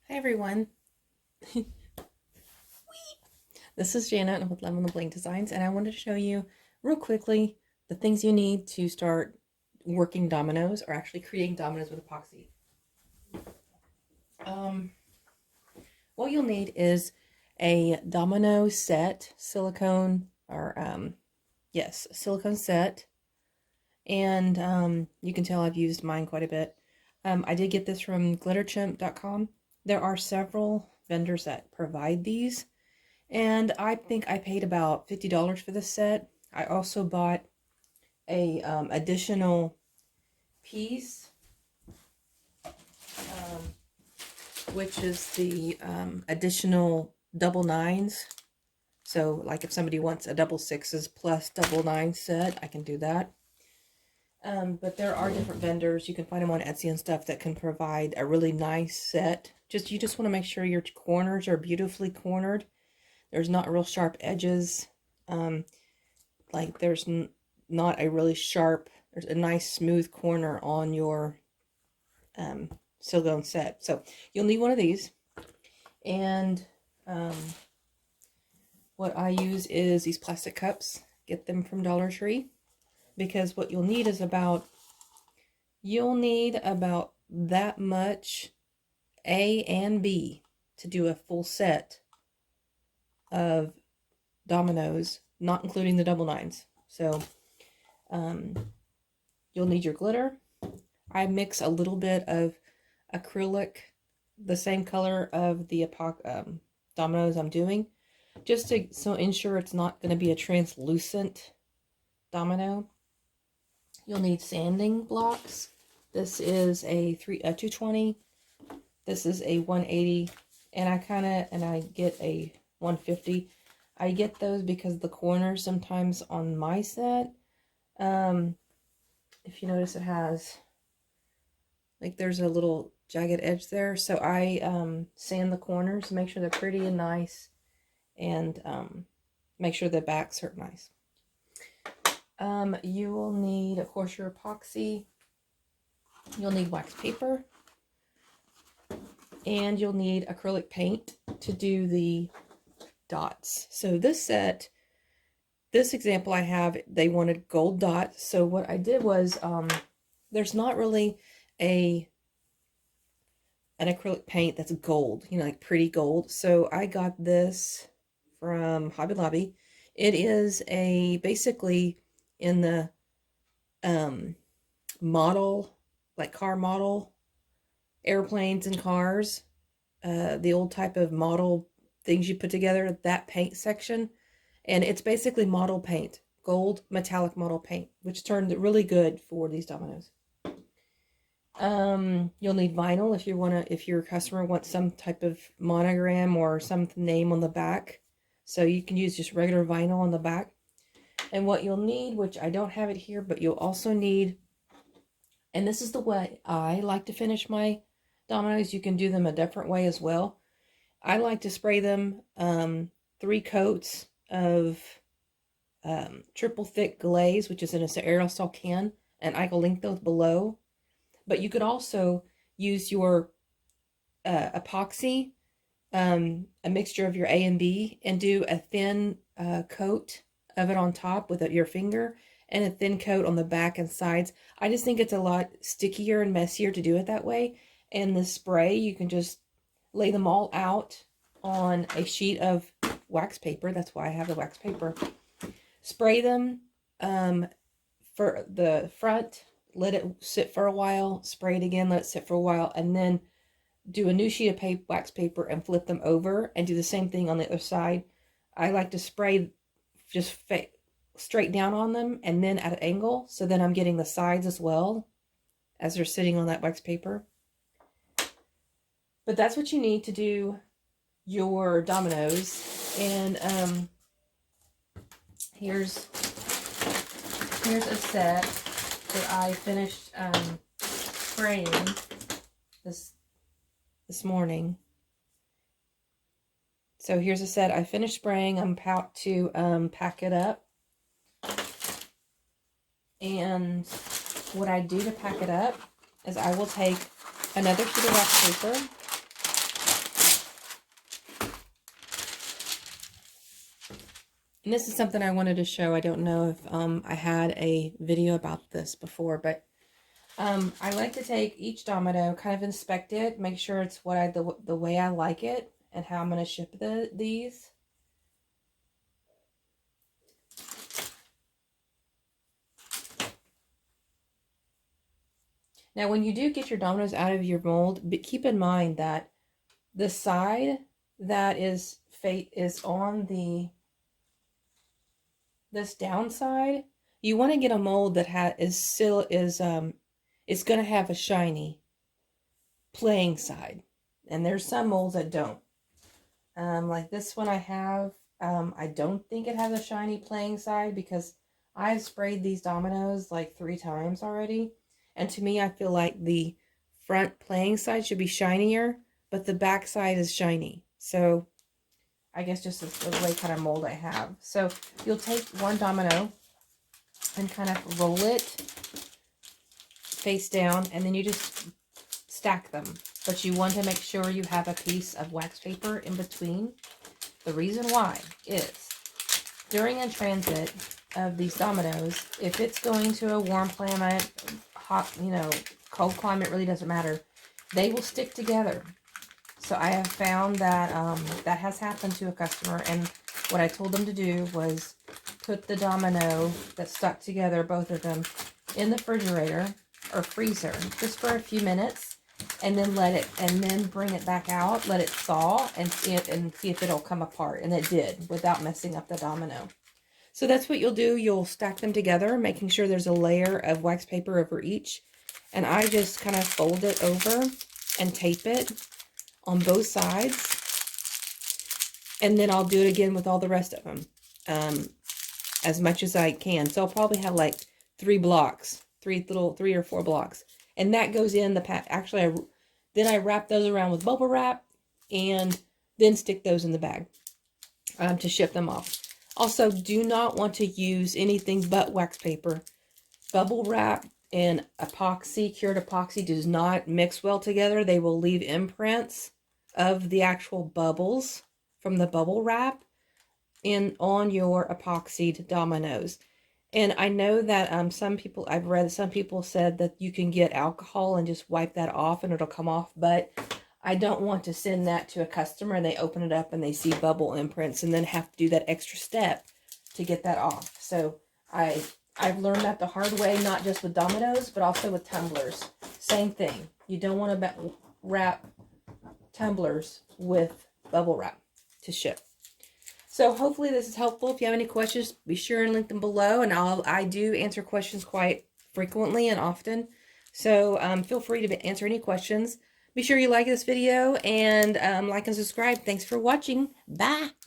Hi everyone. This is Janet with Lovin the Bling Designs, and I wanted to show you real quickly the things you need to start working dominoes, or actually creating dominoes with epoxy. What you'll need is a domino set, silicone, or silicone set, and you can tell I've used mine quite a bit. I did get this from glitterchimp.com. There are several vendors that provide these. And I think I paid about $50 for this set. I also bought a additional piece, which is the additional double nines. So like if somebody wants a double sixes plus double nine set, I can do that. But there are different vendors. You can find them on Etsy and stuff that can provide a really nice set. You just want to make sure your corners are beautifully cornered. There's not real sharp edges. Like there's not a really sharp, there's a nice smooth corner on your silicone set. So you'll need one of these. And what I use is these plastic cups. Get them from Dollar Tree. Because what you'll need is you'll need about that much A and B to do a full set of dominoes, not including the double nines. So you'll need your glitter. I mix a little bit of acrylic, the same color of the dominoes I'm doing, just to ensure it's not going to be a translucent domino. You'll need sanding blocks. This is a 220. This is a 180, and I get a 150. I get those because the corners sometimes on my set, if you notice, it has, like, there's a little jagged edge there. So I sand the corners, make sure they're pretty and nice, and make sure the backs are nice. You will need, of course, your epoxy. You'll need wax paper. And you'll need acrylic paint to do the dots. So this set, this example I have, they wanted gold dots. So what I did was, there's not really an acrylic paint that's gold, you know, like pretty gold. So I got this from Hobby Lobby. It is basically in the model, like car model, airplanes and cars, the old type of model things you put together, that paint section. And it's basically model paint, gold metallic model paint, which turned really good for these dominoes. You'll need vinyl if your customer wants some type of monogram or some name on the back. So you can use just regular vinyl on the back. And what you'll need, which I don't have it here, but you'll also need, and this is the way I like to finish my dominoes. You can do them a different way as well. I like to spray them 3 coats of triple thick glaze, which is in an aerosol can, and I will link those below. But you could also use your epoxy, a mixture of your A and B, and do a thin coat of it on top with your finger, and a thin coat on the back and sides. I just think it's a lot stickier and messier to do it that way. And the spray, you can just lay them all out on a sheet of wax paper. That's why I have the wax paper. Spray them for the front, let it sit for a while, spray it again, let it sit for a while, and then do a new sheet of wax paper and flip them over and do the same thing on the other side. I like to spray just straight down on them and then at an angle, so then I'm getting the sides as well as they're sitting on that wax paper. But that's what you need to do your dominoes. And here's a set that I finished spraying this morning. So here's a set I finished spraying. I'm about to pack it up. And what I do to pack it up is I will take another sheet of wax paper, And this is something I wanted to show. I don't know if I had a video about this before, but I like to take each domino, kind of inspect it, make sure it's what the way I like it and how I'm going to ship these. Now, when you do get your dominoes out of your mold, keep in mind that the side that is on this downside, you want to get a mold that it's going to have a shiny playing side, and there's some molds that don't. Like this one I have, I don't think it has a shiny playing side because I've sprayed these dominoes like 3 times already. And to me, I feel like the front playing side should be shinier, but the back side is shiny. So I guess just the way kind of mold I have. So you'll take one domino and kind of roll it face down, and then you just stack them. But you want to make sure you have a piece of wax paper in between. The reason why is during a transit of these dominoes, if it's going to a warm climate, hot, cold climate, really doesn't matter, they will stick together. So I have found that that has happened to a customer, and what I told them to do was put the domino that stuck together, both of them, in the refrigerator or freezer just for a few minutes, and then bring it back out, let it thaw, and see if it'll come apart. And it did, without messing up the domino. So that's what you'll do. You'll stack them together, making sure there's a layer of wax paper over each. And I just kind of fold it over and tape it on both sides. And then I'll do it again with all the rest of them, as much as I can. So I'll probably have like 3 blocks, 3 or 4 blocks. And that goes in the pack. Actually, then I wrap those around with bubble wrap and then stick those in the bag to ship them off. Also, do not want to use anything but wax paper. Bubble wrap and epoxy, cured epoxy, does not mix well together. They will leave imprints of the actual bubbles from the bubble wrap on your epoxied dominoes. And I know that I've read some people said that you can get alcohol and just wipe that off and it'll come off, but I don't want to send that to a customer and they open it up and they see bubble imprints and then have to do that extra step to get that off. So I've learned that the hard way, not just with dominoes, but also with tumblers. Same thing. You don't want to wrap tumblers with bubble wrap to ship. So hopefully this is helpful. If you have any questions, be sure and link them below. And I do answer questions quite frequently and often. So feel free to answer any questions. Be sure you like this video and like and subscribe. Thanks for watching. Bye.